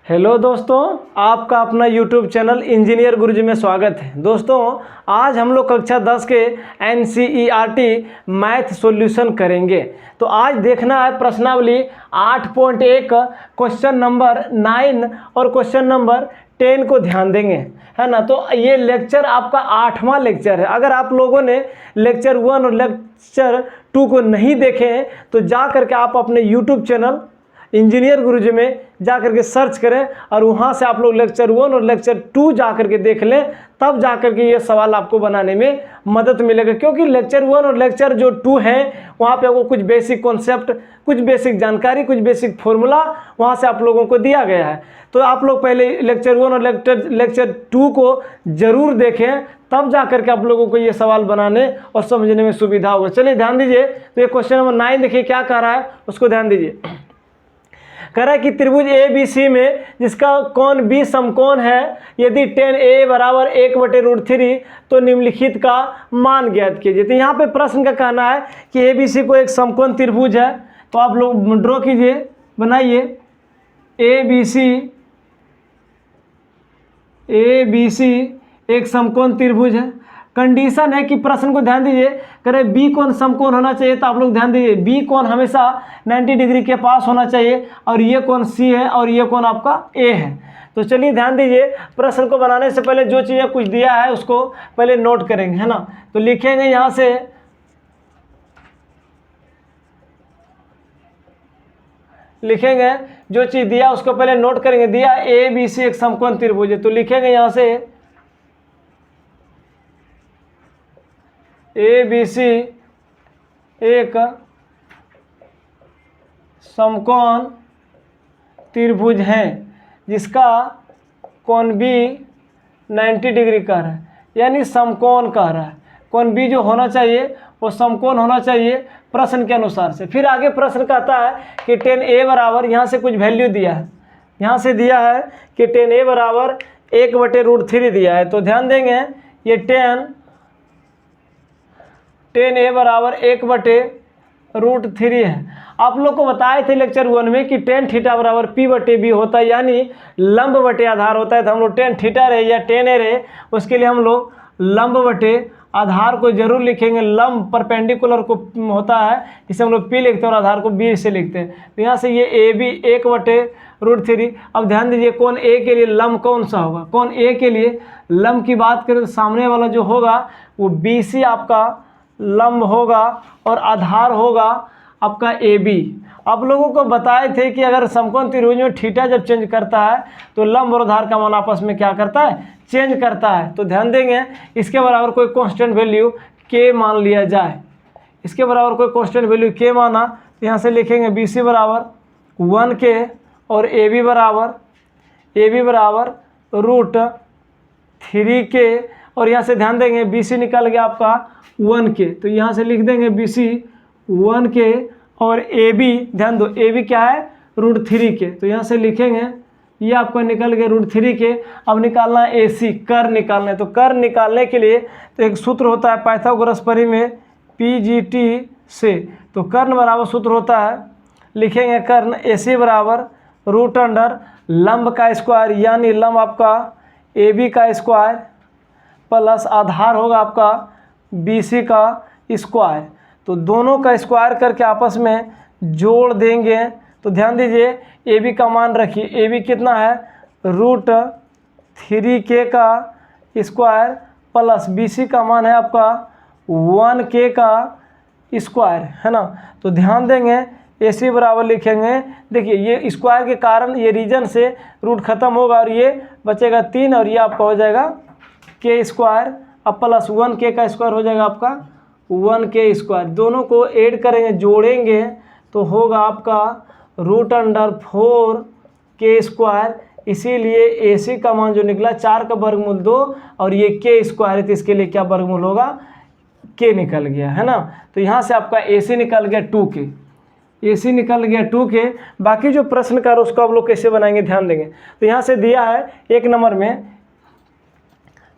Hello दोस्तों, आपका अपना YouTube चैनल इंजीनियर गुरुजी में स्वागत है। दोस्तों, आज हम लोग कक्षा 10 के NCERT मैथ सॉल्यूशन करेंगे। तो आज देखना है प्रश्नावली 8.1 क्वेश्चन नंबर 9 और क्वेश्चन नंबर 10 को ध्यान देंगे, है ना। तो ये लेक्चर आपका 8वां लेक्चर है। अगर आप लोगों ने लेक्चर 1 और लेक्चर 2 को नहीं देखे हैं तो जा करके आप अपने YouTube चैनल इंजीनियर गुरुजी में जा करके सर्च करें और वहाँ से आप लोग लेक्चर 1 और लेक्चर 2 जा करके देख लें, तब जा करके ये सवाल आपको बनाने में मदद मिलेगा। क्योंकि लेक्चर 1 और लेक्चर जो 2 हैं वहाँ पे आपको कुछ बेसिक कॉन्सेप्ट, कुछ बेसिक जानकारी, कुछ बेसिक फॉर्मूला वहाँ से आप लोगों को दिया गया है। तो आप लोग पहले लेक्चर 1 और लेक्चर 2 को ज़रूर देखें, तब जा करके आप लोगों को ये सवाल बनाने और समझने में सुविधा होगा। चलिए ध्यान दीजिए। तो ये क्वेश्चन नंबर 9 देखिए क्या कह रहा है, उसको ध्यान दीजिए। कह रहा है कि त्रिभुज ABC में जिसका कोण B समकोण है, यदि tan A बराबर 1/√3 तो निम्नलिखित का मान ज्ञात कीजिए। तो यहाँ पे प्रश्न का कहना है कि ABC को एक समकोण त्रिभुज है। तो आप लोग ड्रॉ कीजिए, बनाइए। ABC एक समकोण त्रिभुज है। कंडीशन है कि प्रश्न को ध्यान दीजिए, करे बी कोण समकोण होना चाहिए। तो आप लोग ध्यान दीजिए, बी कोण हमेशा 90 डिग्री के पास होना चाहिए और ये कोण सी है और ये कोण आपका ए है। तो चलिए ध्यान दीजिए, प्रश्न को बनाने से पहले जो चीज़ें कुछ दिया है उसको पहले नोट करेंगे, है ना। तो लिखेंगे यहाँ से, लिखेंगे जो चीज़ दिया उसको पहले नोट करेंगे। दिया ABC एक समकोण त्रिभुज है, तो लिखेंगे यहाँ से ABC एक समकोण त्रिभुज है जिसका कोण B 90 डिग्री का है, यानी समकोण कह रहा है। कोण B जो होना चाहिए वो समकोण होना चाहिए प्रश्न के अनुसार से। फिर आगे प्रश्न कहता है कि tan A बराबर, यहाँ से कुछ वैल्यू दिया है, यहाँ से दिया है कि tan A बराबर 1/√3 दिया है। तो ध्यान देंगे, ये tan A बराबर 1/√3 है। आप लोग को बताए थे लेक्चर 1 में कि tan थीटा बराबर P/B होता है, यानी लंब बटे आधार होता है। तो हम लोग tan थीटा रहे या tan A रहे, उसके लिए हम लोग लंब बटे आधार को जरूर लिखेंगे। लंब परपेंडिकुलर को होता है, इसे हम लोग P लिखते हैं और आधार को B से लिखते हैं। तो यहाँ से ये AB 1/√3। अब ध्यान दीजिए, कोण A के लिए लंब कौन सा होगा। कोण A के लिए लंब की बात करें तो सामने वाला जो होगा वो BC आपका लंब होगा और आधार होगा आपका AB। आप लोगों को बताए थे कि अगर समकोण त्रिभुज में थीटा जब चेंज करता है तो लंब और आधार का मान आपस में क्या करता है, चेंज करता है। तो ध्यान देंगे, इसके बराबर कोई कांस्टेंट वैल्यू K मान लिया जाए। इसके बराबर कोई कांस्टेंट वैल्यू K माना, तो यहाँ से लिखेंगे BC बराबर 1K और AB बराबर √3K। और यहाँ से ध्यान देंगे BC निकल गया आपका 1K। तो यहाँ से लिख देंगे BC 1K और AB, ध्यान दो AB क्या है, √3K। तो यहाँ से लिखेंगे ये आपको निकल गया √3K। अब निकालना है AC, कर्व निकालना है। तो कर्व निकालने के लिए तो एक सूत्र होता है पाइथागोरस परिमेय PGT से। तो कर्ण बराबर सूत्र होता है, लिखेंगे कर्ण AC बराबर √अंडर लंब का स्क्वायर, यानी लंब आपका AB का स्क्वायर प्लस आधार होगा आपका BC का स्क्वायर। तो दोनों का स्क्वायर करके आपस में जोड़ देंगे। तो ध्यान दीजिए, AB का मान रखिए, AB कितना है, √3K का स्क्वायर प्लस BC का मान है आपका 1K का स्क्वायर, है ना। तो ध्यान देंगे AC बराबर लिखेंगे, देखिए ये स्क्वायर के कारण ये रीजन से रूट खत्म होगा और ये बचेगा 3 और ये आपका हो जाएगा K स्क्वायर, अब प्लस 1K का स्क्वायर हो जाएगा आपका 1K स्क्वायर। दोनों को ऐड करेंगे, जोड़ेंगे तो होगा आपका √4K स्क्वायर। इसीलिए AC का मान जो निकला 4 का वर्गमूल 2 और ये K स्क्वायर है, तो इसके लिए क्या वर्गमूल होगा, K निकल गया, है ना। तो यहाँ से आपका AC निकल गया 2K, AC निकल गया 2K। बाकी जो प्रश्न का उसको आप लोग कैसे बनाएंगे ध्यान देंगे। तो यहाँ से दिया है 1 नंबर में,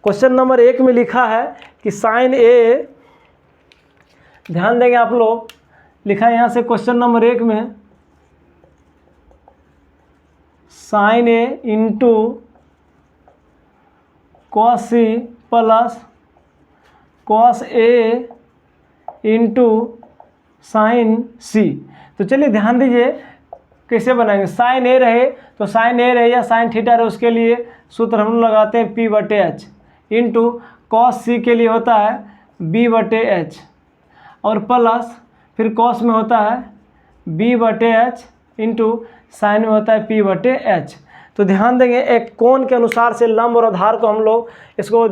क्वेश्चन नंबर 1 में लिखा है कि sin A, ध्यान देंगे आप लोग, लिखा है यहाँ से क्वेश्चन नंबर 1 में sine A into cos C plus cos A into sine C. तो चलिए ध्यान दीजिए कैसे बनाएंगे। साइन ए रहे तो साइन ए रहे या साइन थीटा रहे, उसके लिए सूत्र हम लोग लगाते हैं P/H इंटू कॉस सी के लिए होता है B/H और प्लस फिर कॉस में होता है B/H इंटू साइन में होता है P/H। तो ध्यान देंगे एक कोण के अनुसार से लंब और आधार को हम लोग इसको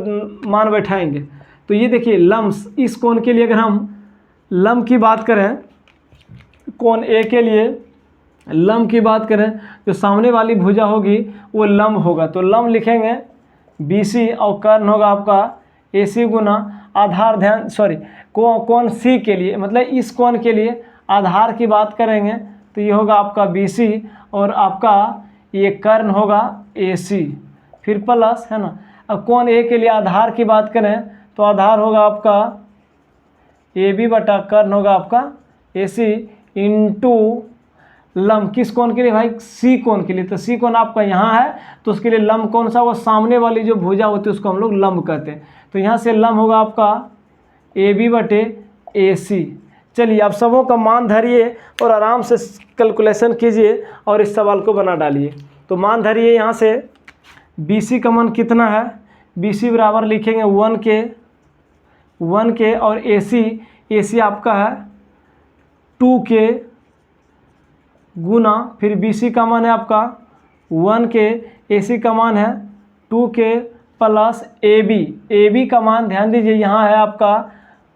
मान बैठाएंगे। तो ये देखिए लंब, इस कोण के लिए अगर हम लंब की बात करें, कोण ए के लिए लंब की बात करें, जो सामने वाली भुजा होगी वो लंब होगा। तो लंब लिखेंगे BC और कर्ण होगा आपका AC गुना आधार, ध्यान कोण C के लिए, मतलब इस कोण के लिए आधार की बात करेंगे तो ये होगा आपका BC और आपका ये कर्ण होगा AC, फिर प्लस है ना। अब कोण A के लिए आधार की बात करें तो आधार होगा आपका AB बटा कर्ण होगा आपका AC इंटू लंब किस कोण के लिए भाई, C कोण के लिए। तो C कोण आपका यहाँ है तो उसके लिए लंब कौन सा, वो सामने वाली जो भुजा होती है उसको हम लोग लंब कहते हैं। तो यहाँ से लंब होगा आपका AB बटे AC। चलिए आप सबों का मान धरिए और आराम से कैलकुलेशन कीजिए और इस सवाल को बना डालिए। तो मान धरिए, यहाँ से BC का मान कितना है, BC बराबर लिखेंगे 1K और AC आपका है 2K गुना, फिर BC का मान है आपका 1K, AC का मान है 2K प्लस AB का मान ध्यान दीजिए यहाँ है आपका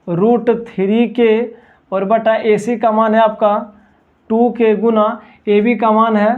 √3K और बटा AC का मान है आपका 2K गुना AB का मान है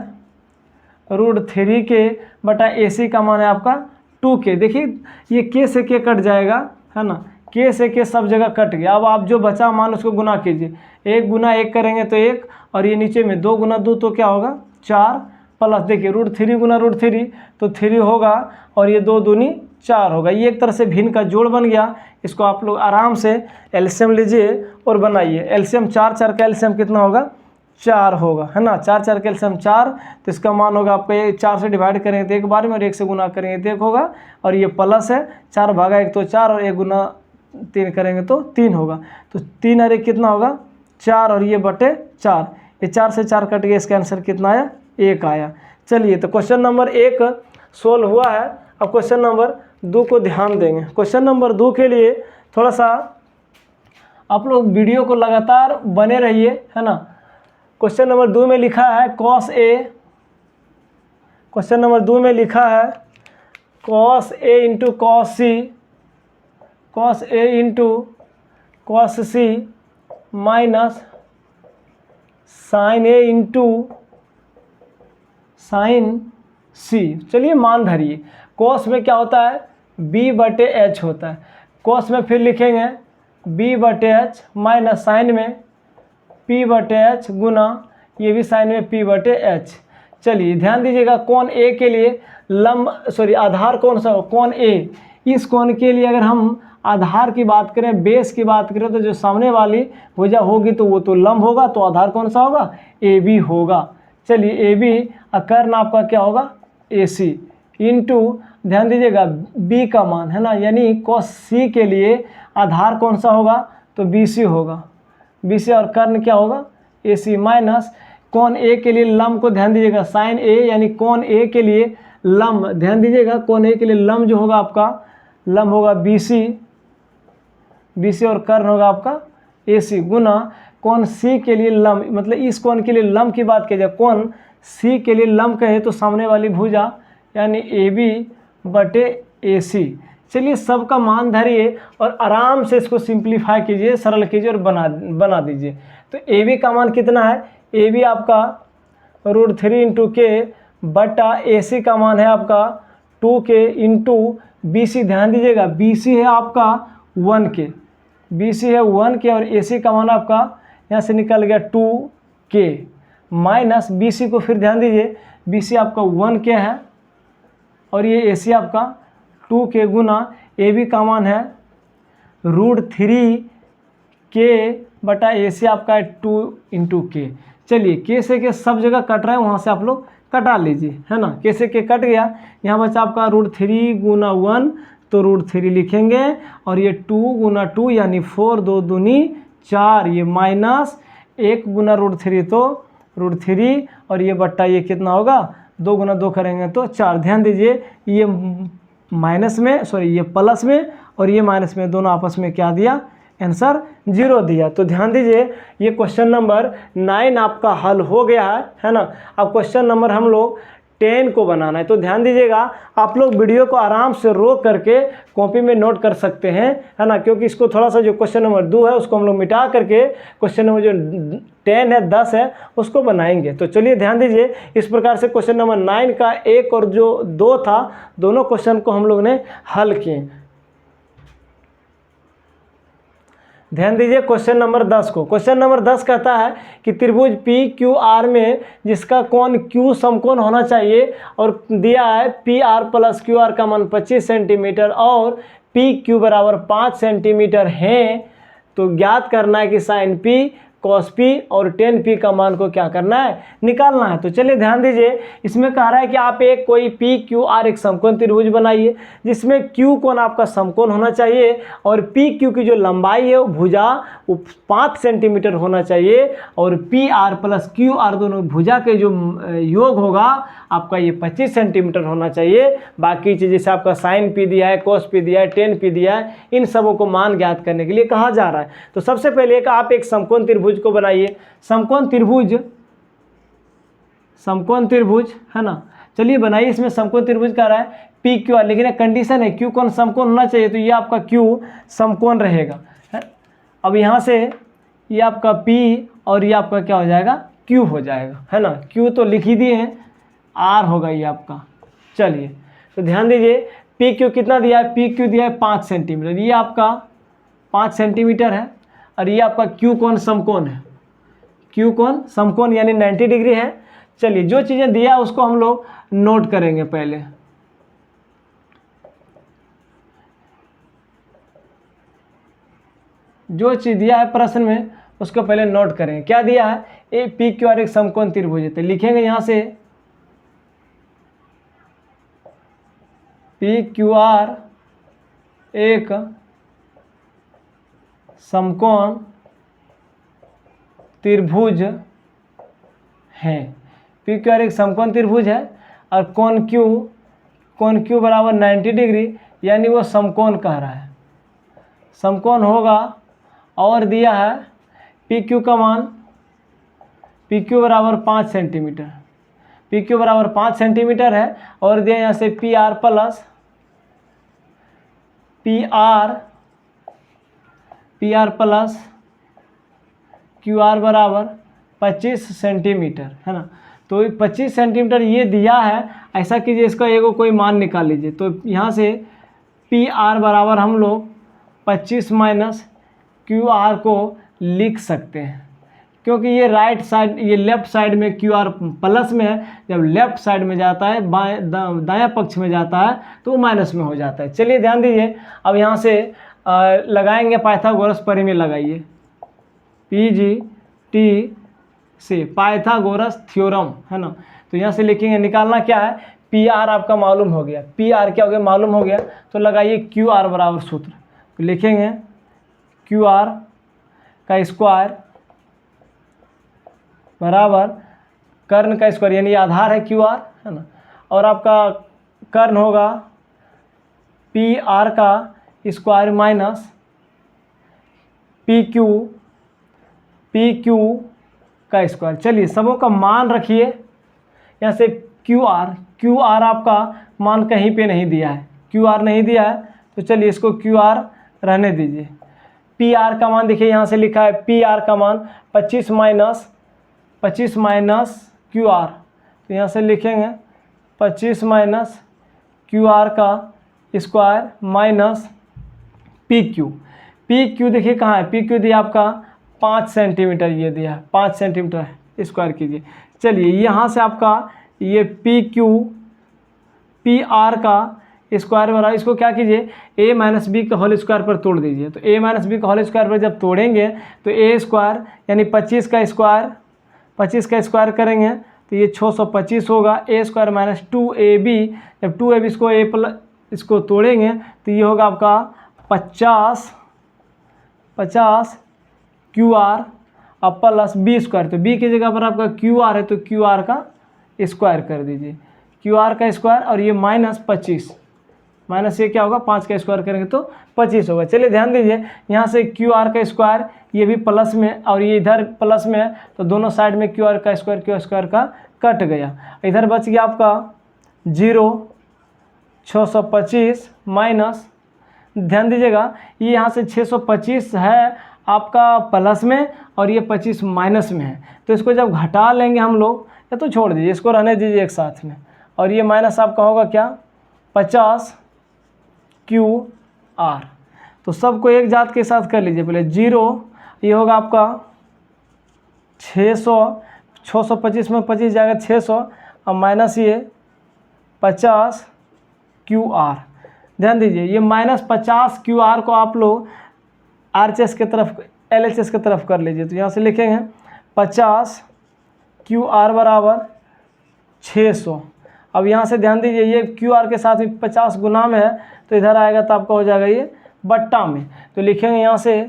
√3K बटा AC का मान है आपका 2K। देखिए ये K से K कट जाएगा है ना, K से K सब जगह कट गया। अब आप जो बचा मान उसको गुना कीजिए, 1 गुना 1 करेंगे तो 1 और ये नीचे में 2 गुना 2 तो क्या होगा 4 प्लस देखिए √3 गुना √3 तो 3 होगा और ये 2 दूनी 4 होगा। ये एक तरह से भिन्न का जोड़ बन गया। इसको आप लोग आराम से एलसीएम लीजिए और बनाइए। एलसीएम 4 का एलसीएम कितना होगा 4 होगा है ना, 4 का एलसीएम 4, तो इसका मान होगा आपका ये 4 से डिवाइड करेंगे तो एक बार में और 1 से गुना करेंगे तो 1 होगा और ये प्लस है 4 भागा 1 तो 4 और 1 गुना 3 करेंगे तो 3 होगा। तो 3 और 1 कितना होगा 4 और ये बटे 4, ये 4 से 4 कट गया, इसका आंसर कितना आया 1 आया। चलिए तो क्वेश्चन नंबर 1 सोल्व हुआ है। अब क्वेश्चन नंबर 2 को ध्यान देंगे। क्वेश्चन नंबर 2 के लिए थोड़ा सा आप लोग वीडियो को लगातार बने रहिए है ना। क्वेश्चन नंबर 2 में लिखा है cos A, क्वेश्चन नंबर 2 में लिखा है cos A into cos C, cos A into cos C minus sine A into sine C। चलिए मान धरिए, cos में क्या होता है B/H होता है, cos में फिर लिखेंगे B/H माइनस साइन में P/H गुना ये भी साइन में P/H। चलिए ध्यान दीजिएगा कोण A के लिए आधार कौन सा हो, कोण A। इस कोण के लिए अगर हम आधार की बात करें, बेस की बात करें, तो जो सामने वाली भुजा होगी तो वो तो लंब होगा, तो आधार कौन सा होगा AB होगा। चलिए AB कर्ण आपका क्या होगा AC इंटू ध्यान दीजिएगा B का मान है ना, यानी cos C के लिए आधार कौन सा होगा तो BC होगा, BC और कर्ण क्या होगा AC माइनस कोण A के लिए लंब को ध्यान दीजिएगा साइन A, यानी कोण A के लिए लंब ध्यान दीजिएगा, कोण A के लिए लंब जो होगा आपका लंब होगा BC और कर्ण होगा आपका AC गुना कोण C के लिए लंब, मतलब इस कोण के लिए लंब की बात की जाए, कोण C के लिए लंब कहे तो सामने वाली भुजा यानी AB/AC। चलिए सबका मान धरिए और आराम से इसको सिंप्लीफाई कीजिए, सरल कीजिए और बना दीजिए। तो AB का मान कितना है, AB आपका √3 इंटू K बटा AC का मान है आपका 2K इंटू BC। ध्यान दीजिएगा BC है आपका 1K, BC है 1K और AC का मान आपका यहाँ से निकल गया 2K माइनस BC को फिर ध्यान दीजिए BC आपका 1K है और ये AC आपका 2K गुना AB का मान है √3K बटा AC आपका है 2 इंटू K। चलिए K से K सब जगह कट रहा है, वहाँ से आप लोग कटा लीजिए, है ना। कैसे के कट गया, यहाँ बचा आपका √3 गुना 1, तो √3 लिखेंगे, और ये 2 गुना 2 यानी 4, 2 दूनी 4, ये -1 गुना √3 तो √3, और ये बट्टा ये कितना होगा, 2 गुना 2 करेंगे तो 4। ध्यान दीजिए ये माइनस में, सॉरी ये प्लस में और ये माइनस में, दोनों आपस में क्या दिया, आंसर 0 दिया। तो ध्यान दीजिए ये क्वेश्चन नंबर 9 आपका हल हो गया है ना। अब क्वेश्चन नंबर हम लोग 10 को बनाना है। तो ध्यान दीजिएगा, आप लोग वीडियो को आराम से रोक करके कॉपी में नोट कर सकते हैं, है ना, क्योंकि इसको थोड़ा सा जो क्वेश्चन नंबर 2 है उसको हम लोग मिटा करके क्वेश्चन नंबर जो 10 है 10 है उसको बनाएंगे। तो चलिए ध्यान दीजिए, इस प्रकार से क्वेश्चन नंबर 9 का 1 और जो 2 था, दोनों क्वेश्चन को हम लोग ने हल किए। ध्यान दीजिए क्वेश्चन नंबर 10 को। क्वेश्चन नंबर 10 कहता है कि त्रिभुज PQR में जिसका कोण Q समकोण होना चाहिए, और दिया है PR + QR का मान 25 सेंटीमीटर और PQ बराबर 5 सेंटीमीटर है। तो ज्ञात करना है कि sin P cos P और tan P का मान को क्या करना है, निकालना है। तो चलिए ध्यान दीजिए, इसमें कह रहा है कि आप एक कोई PQR एक समकोण त्रिभुज बनाइए जिसमें Q कोण आपका समकोण होना चाहिए और PQ की जो लंबाई है वो भुजा वो 5 सेंटीमीटर होना चाहिए, और PR + QR दोनों भुजा के जो योग होगा आपका ये 25 सेंटीमीटर होना चाहिए। बाकी चीज़ जैसे आपका sin P दिया है, cos P दिया है, tan P दिया है, इन सबों को मान ज्ञात करने के लिए कहा जा रहा है। तो सबसे पहले आप एक समकोण त्रिभुज को बनाइए। समकोण त्रिभुज है ना, चलिए बनाइए। इसमें समकोण त्रिभुज कह रहा है PQR, लेकिन एक कंडीशन है Q कोण समकोण होना चाहिए, तो ये आपका Q समकोण रहेगा। अब यहाँ से ये आपका P और ये आपका क्या हो जाएगा, Q हो जाएगा, है ना। Q तो लिख ही दिए हैं, R होगा ये आपका। चलिए तो ध्यान दीजिए PQ कितना दिया है, PQ दिया है 5 सेंटीमीटर, ये आपका 5 सेंटीमीटर है, और ये आपका Q कोण समकोण है, Q कोण समकोण यानी 90 डिग्री है। चलिए जो चीज़ें दिया है उसको हम लोग नोट करेंगे पहले। जो चीज़ दिया है प्रश्न में उसको पहले नोट करेंगे। क्या दिया है, PQR एक समकोण त्रिभुज है, तो लिखेंगे यहाँ से PQR एक समकोण त्रिभुज है। PQR एक समकोण त्रिभुज है और कोण Q बराबर 90 डिग्री, यानी वो समकोण कह रहा है, समकोण होगा। और दिया है PQ का मान, PQ बराबर 5 सेंटीमीटर, PQ बराबर 5 सेंटीमीटर है, और दिया यहाँ से PR + QR बराबर 25 सेंटीमीटर, है ना। तो 25 सेंटीमीटर ये दिया है। ऐसा कीजिए इसका एगो कोई मान निकाल लीजिए। तो यहाँ से PR बराबर हम लोग 25 - QR को लिख सकते हैं, क्योंकि ये राइट साइड, ये लेफ्ट साइड में QR प्लस में है, जब लेफ्ट साइड में जाता है दायां पक्ष में जाता है तो वो माइनस में हो जाता है। चलिए ध्यान दीजिए, अब यहाँ से लगाएंगे पाइथागोरस परिमेय, लगाइए PGT से पाइथागोरस थ्योरम, है ना। तो यहाँ से लिखेंगे, निकालना क्या है, PR आपका मालूम हो गया, PR क्या हो गया, मालूम हो गया। तो लगाइए QR बराबर सूत्र, तो लिखेंगे QR का स्क्वायर बराबर कर्ण का स्क्वायर, यानी आधार है QR, है ना, और आपका कर्ण होगा PR का स्क्वायर माइनस PQ का स्क्वायर। चलिए सबों का मान रखिए। यहाँ से QR आपका मान कहीं पे नहीं दिया है, QR नहीं दिया है, तो चलिए इसको QR रहने दीजिए। PR का मान देखिए यहाँ से लिखा है, PR का मान 25 माइनस QR, तो यहाँ से लिखेंगे 25 माइनस QR का स्क्वायर माइनस PQ देखिए कहाँ है, PQ दिया आपका 5 सेंटीमीटर, ये दिया 5 सेंटीमीटर स्क्वायर कीजिए। चलिए यहाँ से आपका ये PR का स्क्वायर बराबर, इसको क्या कीजिए A - B का होल स्क्वायर पर तोड़ दीजिए। तो A - B का होल स्क्वायर पर जब तोड़ेंगे तो A स्क्वायर यानी 25 का स्क्वायर करेंगे तो ये 625 होगा। ए स्क्वायर माइनस 2ab, जब 2ab इसको ए प्लस इसको तोड़ेंगे तो ये होगा आपका 50 क्यू आर अब प्लस बी स्क्वायर। तो बी की जगह पर आपका क्यू आर है तो क्यू आर का स्क्वायर कर दीजिए, क्यू आर का स्क्वायर, और ये माइनस 25, माइनस ये क्या होगा 5 का स्क्वायर करेंगे तो 25 होगा। चलिए ध्यान दीजिए, यहाँ से क्यू आर का स्क्वायर ये भी प्लस में और ये इधर प्लस में है तो दोनों साइड में क्यू आर का स्क्वायर का कट गया। इधर बच गया आपका 625 माइनस, ध्यान दीजिएगा ये यहाँ से 625 है आपका प्लस में और ये 25 माइनस में है, तो इसको जब घटा लेंगे हम लोग, या तो छोड़ दीजिए, इसको रहने दीजिए एक साथ में, और ये माइनस आपका होगा क्या 50 क्यू आर। तो सबको एक जात के साथ कर लीजिए, पहले 0, ये होगा आपका 625 में 25 जाएगा 600 और माइनस ये 50 क्यू आर। ध्यान दीजिए ये माइनस 50 क्यू आर को आप लोग RHS के तरफ LHS की तरफ कर लीजिए, तो यहाँ से लिखेंगे 50 क्यू आर बराबर 600। अब यहाँ से ध्यान दीजिए ये क्यू आर के साथ भी 50 गुना में है तो इधर आएगा तो आपका हो जाएगा ये बट्टा में, तो लिखेंगे यहाँ से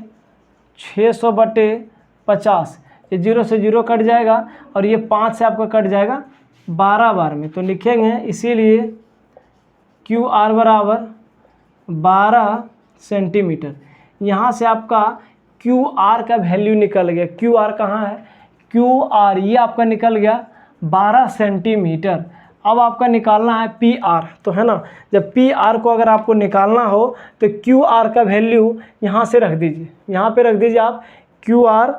600 बटे 50, ये 0 से 0 कट जाएगा और ये 5 से आपका कट जाएगा 12 बार में, तो लिखेंगे इसीलिए क्यू आर बराबर 12 सेंटीमीटर। यहाँ से आपका क्यू आर का वैल्यू निकल गया, क्यू आर कहाँ है, क्यू आर ये आपका निकल गया 12 सेंटीमीटर। अब आपका निकालना है पी आर, तो है ना, जब पी आर को अगर आपको निकालना हो तो क्यू आर का वैल्यू यहाँ से रख दीजिए, यहाँ पे रख दीजिए आप क्यू आर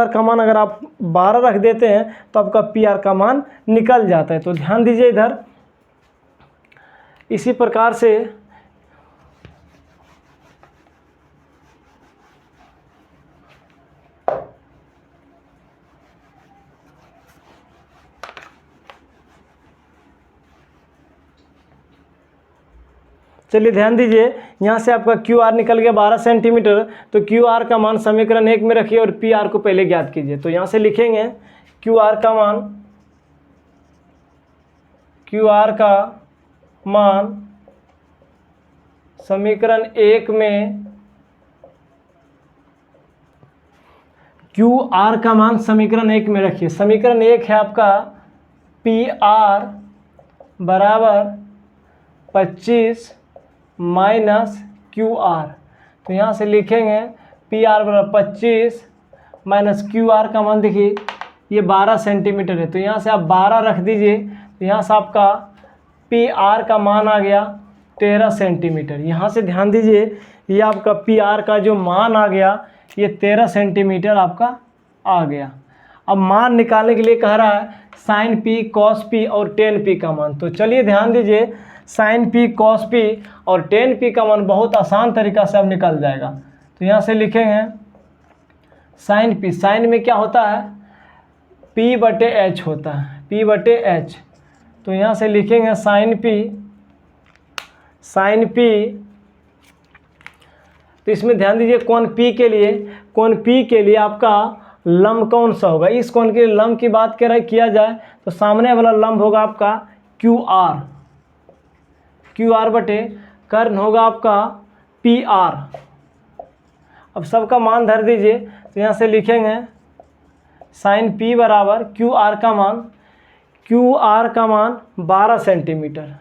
का मान अगर आप 12 रख देते हैं तो आपका पी आर का मान निकल जाता है। तो ध्यान दीजिए इधर इसी प्रकार से चलिए ध्यान दीजिए, यहाँ से आपका क्यू आर निकल गया 12 सेंटीमीटर, तो क्यू आर का मान समीकरण 1 में रखिए और पी आर को पहले ज्ञात कीजिए। तो यहाँ से लिखेंगे क्यू आर का मान समीकरण 1 में, क्यू आर का मान समीकरण 1 में रखिए। समीकरण 1 है आपका पी आर बराबर 25 माइनस क्यू आर, तो यहाँ से लिखेंगे पी आर बराबर 25 माइनस क्यू आर का मान देखिए ये 12 सेंटीमीटर है, तो यहाँ से आप 12 रख दीजिए, तो यहाँ से आपका पी आर का मान आ गया 13 सेंटीमीटर। यहाँ से ध्यान दीजिए ये आपका पी आर का जो मान आ गया ये 13 सेंटीमीटर आपका आ गया। अब मान निकालने के लिए कह रहा है साइन पी कॉस पी और टेन पी का मान, तो चलिए ध्यान दीजिए साइन पी कॉस पी और टेन पी का मान बहुत आसान तरीका से अब निकल जाएगा। तो यहाँ से लिखेंगे साइन पी, साइन में क्या होता है पी बटे एच होता है, पी बटे एच, तो यहाँ से लिखेंगे साइन पी, तो इसमें ध्यान दीजिए कोण पी के लिए आपका लंब कौन सा होगा, इस कोण के लिए लंब की बात किया जाए तो सामने वाला लंब होगा आपका क्यू आर बटे कर्ण होगा आपका पी आर। अब सबका मान धर दीजिए, तो यहाँ से लिखेंगे साइन पी बराबर क्यू आर का मान 12 सेंटीमीटर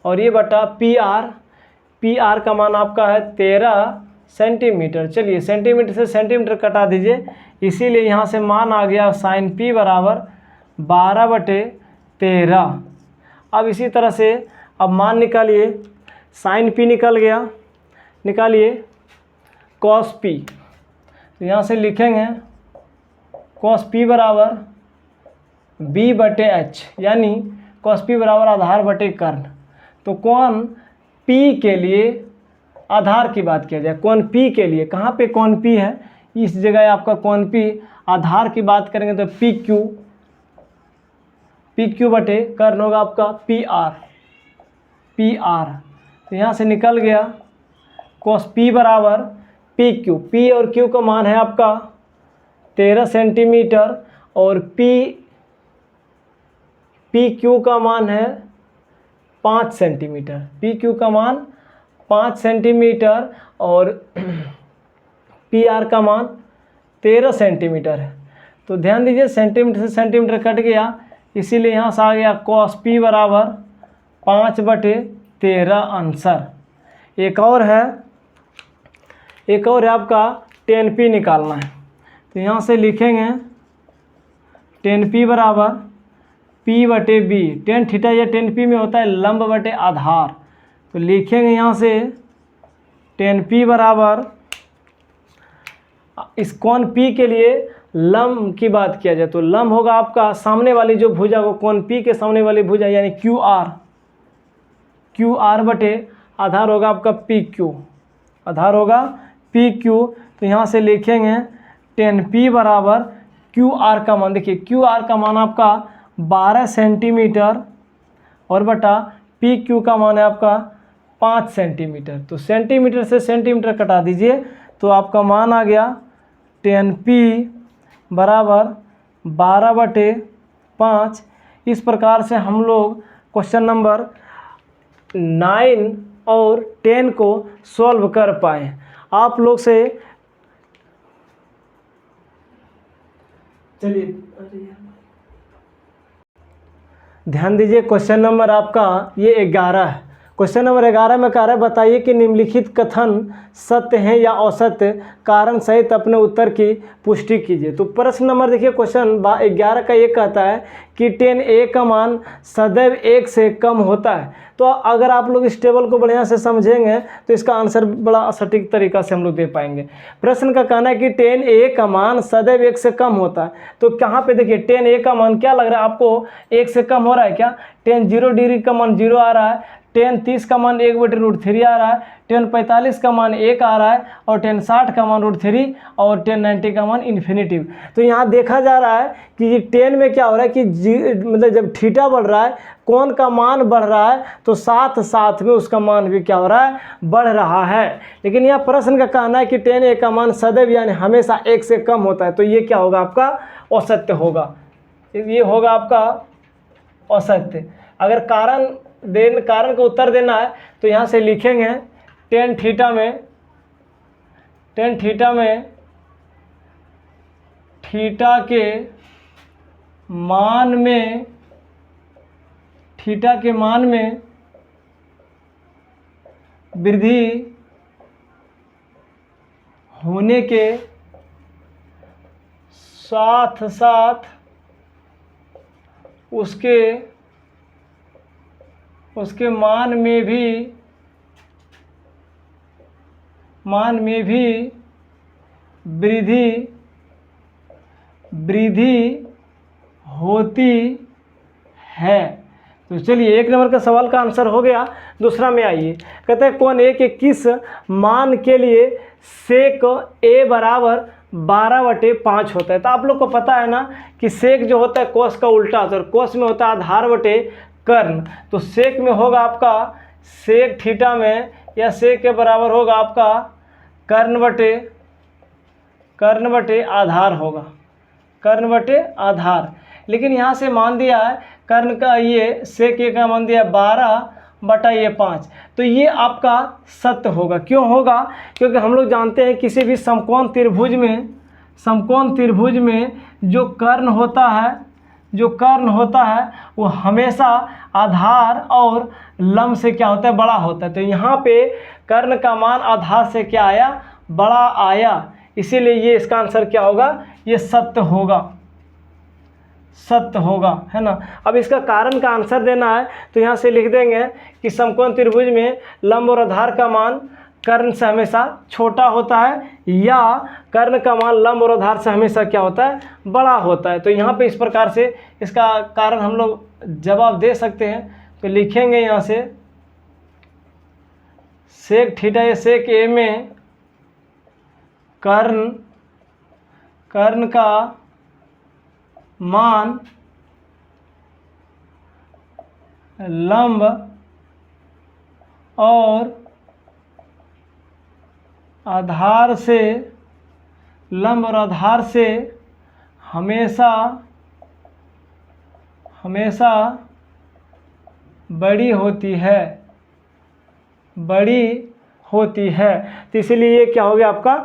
और ये बटा पी आर का मान आपका है 13 सेंटीमीटर। चलिए सेंटीमीटर से सेंटीमीटर कटा दीजिए, इसीलिए यहाँ से मान आ गया साइन पी बराबर 12/13। अब इसी तरह से अब मान निकालिए, साइन पी निकल गया, निकालिए कॉस पी, तो यहाँ से लिखेंगे कॉस पी बराबर बी बटे एच, यानी कॉस पी बराबर आधार बटे कर्ण। तो कोण पी के लिए आधार की बात किया जाए, कोण पी के लिए कहाँ पे कोण पी है, इस जगह आपका कोण पी, आधार की बात करेंगे तो पी क्यू बटे कर्ण होगा आपका पी आर। तो यहाँ से निकल गया कॉस पी बराबर पी क्यू, पी और क्यू का मान है आपका 13 सेंटीमीटर और पी पी क्यू का मान है 5 सेंटीमीटर, पी क्यू का मान 5 सेंटीमीटर और पी आर का मान 13 सेंटीमीटर है। तो ध्यान दीजिए सेंटीमीटर से सेंटीमीटर कट गया, इसीलिए यहाँ से आ गया कॉस पी बराबर 5/13 आंसर। एक और है आपका 10p निकालना है। तो यहाँ से लिखेंगे 10p बराबर p/b, टेन थीटा या 10p में होता है लंब बटे आधार। तो लिखेंगे यहाँ से 10p बराबर, इस कोण p के लिए लंब की बात किया जाए तो लंब होगा आपका सामने वाली जो भुजा को, कोण p के सामने वाली भुजा यानी QR बटे आधार होगा आपका PQ, आधार होगा PQ। तो यहाँ से लिखेंगे 10p बराबर QR का मान, देखिए QR का मान आपका 12 सेंटीमीटर और बटा PQ का मान है आपका 5 सेंटीमीटर। तो सेंटीमीटर से सेंटीमीटर कटा दीजिए तो आपका मान आ गया 10p बराबर 12/5। इस प्रकार से हम लोग क्वेश्चन नंबर 9 और 10 को सॉल्व कर पाए। आप लोग से चलिए ध्यान दीजिए, क्वेश्चन नंबर आपका ये 11 है। क्वेश्चन नंबर 11 में कह रहा है बताइए कि निम्नलिखित कथन सत्य है या असत्य, कारण सहित अपने उत्तर की पुष्टि कीजिए। तो प्रश्न नंबर देखिए क्वेश्चन 11 का ये कहता है कि 10a का मान सदैव 1 से कम होता है। तो अगर आप लोग इस टेबल को बढ़िया से समझेंगे तो इसका आंसर बड़ा सटीक तरीका से हम लोग दे पाएंगे। प्रश्न का कहना है कि 10a का मान सदैव 1 से कम होता है। तो कहाँ पे देखिए 10a का मान क्या लग रहा है आपको, 1 से कम हो रहा है क्या? 10 0 डिग्री का मान 0 आ रहा है, 10 30 का मान 1/√3 आ रहा है, 10 45 का मान 1 आ रहा है और 10 60 का मान √3 और 10 90 का मान इन्फिनिटिव। तो यहाँ देखा जा रहा है कि ये 10 में क्या हो रहा है कि मतलब जब थीटा बढ़ रहा है, कोण का मान बढ़ रहा है, तो साथ साथ में उसका मान भी क्या हो रहा है, बढ़ रहा है। लेकिन यहाँ प्रश्न का कहना है कि 10a का मान सदैव यानी हमेशा 1 से कम होता है। तो ये क्या होगा आपका, असत्य होगा, ये होगा आपका असत्य। अगर कारण का उत्तर देना है तो यहाँ से लिखेंगे 10 थीटा में थीटा के मान में वृद्धि होने के साथ साथ उसके मान में भी वृद्धि होती है। तो चलिए 1 नंबर का सवाल का आंसर हो गया। दूसरा में आइए, कहते हैं कोण A के किस मान के लिए सेक A बराबर 12/5 होता है। तो आप लोग को पता है ना कि सेक जो होता है कोस का उल्टा होता है, कोस में होता है आधार बटे कर्ण। तो सेक में होगा आपका सेक थीटा में या सेक के बराबर होगा आपका कर्ण बटे आधार होगा, कर्ण बटे आधार। लेकिन यहाँ से मान दिया है कर्ण का, ये सेक A का मान दिया 12/5। तो ये आपका सत्य होगा। क्यों होगा? क्योंकि हम लोग जानते हैं किसी भी समकोण त्रिभुज में जो कर्ण होता है वो हमेशा आधार और लंब से क्या होता है, बड़ा होता है। तो यहाँ पे कर्ण का मान आधार से क्या आया, बड़ा आया, इसीलिए ये इसका आंसर क्या होगा, ये सत्य होगा, है ना। अब इसका कारण का आंसर देना है तो यहाँ से लिख देंगे कि समकोण त्रिभुज में लंब और आधार का मान कर्ण से हमेशा छोटा होता है या कर्ण का मान लंब और आधार से हमेशा क्या होता है, बड़ा होता है। तो यहाँ पे इस प्रकार से इसका कारण हम लोग जवाब दे सकते हैं। तो लिखेंगे यहाँ से सेक थीटा या सेक A में कर्ण का मान लंब और आधार हमेशा बड़ी होती है, बड़ी होती है। तो इसलिए ये क्या हो गया आपका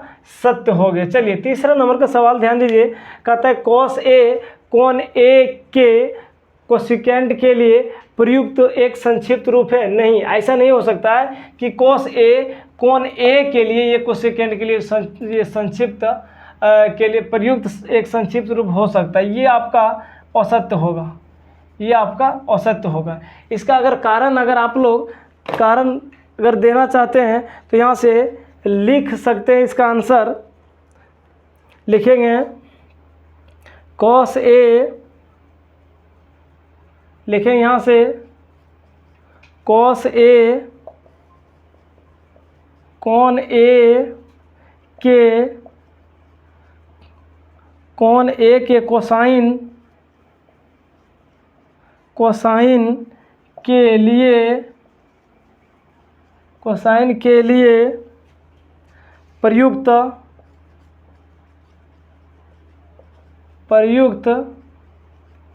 सत्य हो गया। चलिए तीसरा नंबर का सवाल ध्यान दीजिए, कहता है कॉस ए कोण ए के कोसेकेंट के लिए प्रयुक्त एक संक्षिप्त रूप है। नहीं, ऐसा नहीं हो सकता है कि कॉस ए कोण ए के लिए ये कोसेकेंट के लिए ये संक्षिप्त के लिए प्रयुक्त एक संक्षिप्त रूप हो सकता है। ये आपका असत्य होगा, ये आपका असत्य होगा। इसका अगर कारण अगर आप लोग कारण अगर देना चाहते हैं तो यहाँ से लिख सकते हैं। इसका आंसर लिखेंगे कॉस ए, लिखेंगे यहाँ से कॉस ए कोण ए के कोसाइन के लिए प्रयुक्त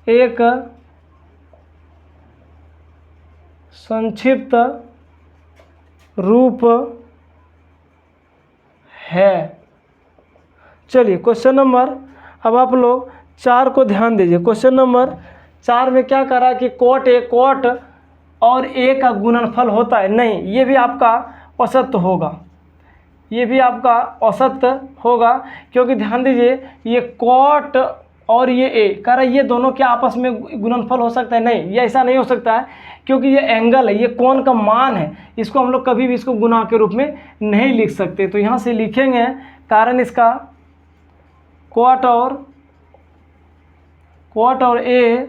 एक संक्षिप्त रूप है। चलिए क्वेश्चन नंबर, अब आप लोग 4 को ध्यान दीजिए। क्वेश्चन नंबर 4 में क्या करा कि कॉट ए कॉट और ए का गुणनफल होता है। नहीं, ये भी आपका असत्य होगा, ये भी आपका असत्य होगा, क्योंकि ध्यान दीजिए ये कॉट और ये ए कह रहा है ये दोनों क्या आपस में गुणनफल हो सकता है। नहीं, ये ऐसा नहीं हो सकता है, क्योंकि ये एंगल है, ये कोण का मान है, इसको हम लोग कभी भी इसको गुणा के रूप में नहीं लिख सकते। तो यहाँ से लिखेंगे कारण इसका कॉट और ए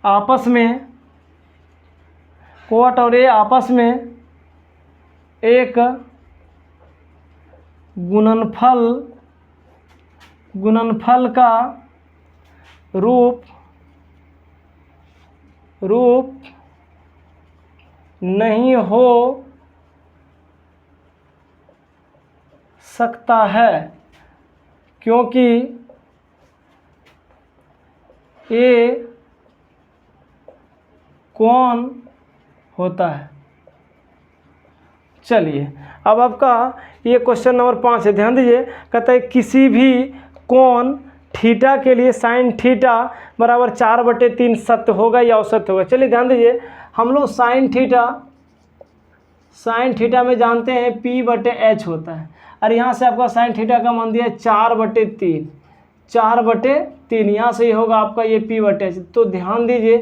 आपस में एक गुणनफल का रूप नहीं हो सकता है, क्योंकि ए कोण होता है। चलिए अब आपका ये क्वेश्चन नंबर 5 है, ध्यान दीजिए। कहता है किसी भी कोण थीटा के लिए साइन थीटा बराबर 4/3 सत्य होगा या असत्य होगा। चलिए ध्यान दीजिए, हम लोग साइन थीटा में जानते हैं P/H होता है, और यहाँ से आपका साइन थीटा का मान दिया है 4/3, यहाँ से ये होगा आपका ये P/H। तो ध्यान दीजिए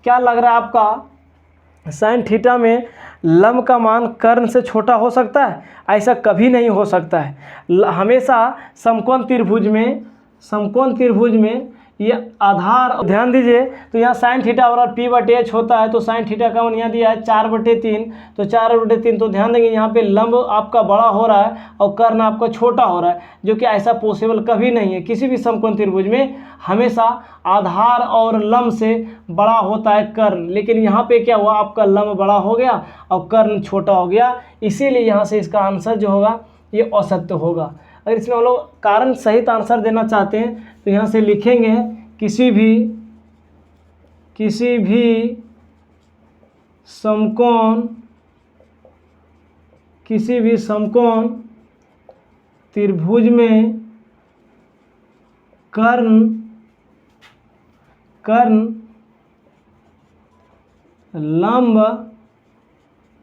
क्या लग रहा है आपका साइन थीटा में लंब का मान कर्ण से छोटा हो सकता है? ऐसा कभी नहीं हो सकता है। हमेशा समकोण त्रिभुज में ये आधार, ध्यान दीजिए, तो यहाँ साइन थीटा बराबर P/H होता है। तो साइन थीटा का मान यहाँ दिया है 4/3, तो 4/3, तो ध्यान देंगे यहाँ पे लंब आपका बड़ा हो रहा है और कर्ण आपका छोटा हो रहा है, जो कि ऐसा पॉसिबल कभी नहीं है। किसी भी समकोण त्रिभुज में हमेशा आधार और लंब से बड़ा होता है कर्ण, लेकिन यहाँ पे क्या हुआ, आपका लंब बड़ा हो गया और कर्ण छोटा हो गया, इसीलिए यहाँ से इसका आंसर जो होगा ये असत्य होगा। अगर इसमें हम लोग कारण सहित आंसर देना चाहते हैं तो यहाँ से लिखेंगे किसी भी समकोण त्रिभुज में कर्ण लंब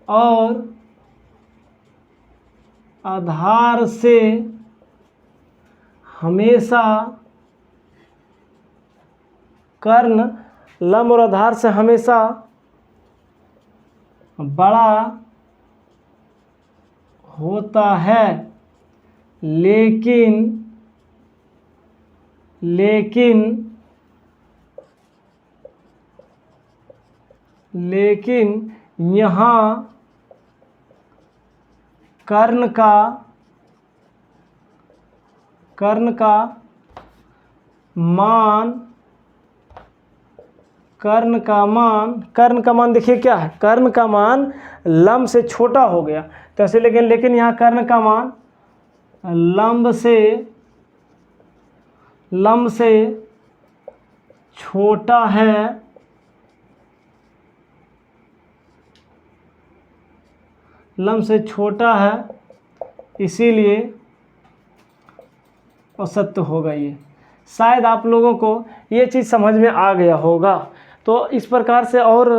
और आधार से हमेशा बड़ा होता है, लेकिन यहाँ कर्ण का मान देखिए क्या है, कर्ण का मान लंब से छोटा हो गया, तो ऐसे लेकिन यहाँ कर्ण का मान लंब से छोटा है लम से छोटा है, इसीलिए असत्य होगा। ये शायद आप लोगों को ये चीज़ समझ में आ गया होगा। तो इस प्रकार से और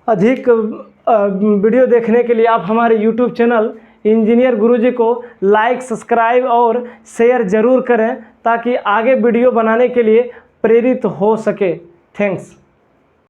अधिक वीडियो देखने के लिए आप हमारे YouTube चैनल इंजीनियर गुरुजी को लाइक, सब्सक्राइब और शेयर ज़रूर करें, ताकि आगे वीडियो बनाने के लिए प्रेरित हो सके। थैंक्स।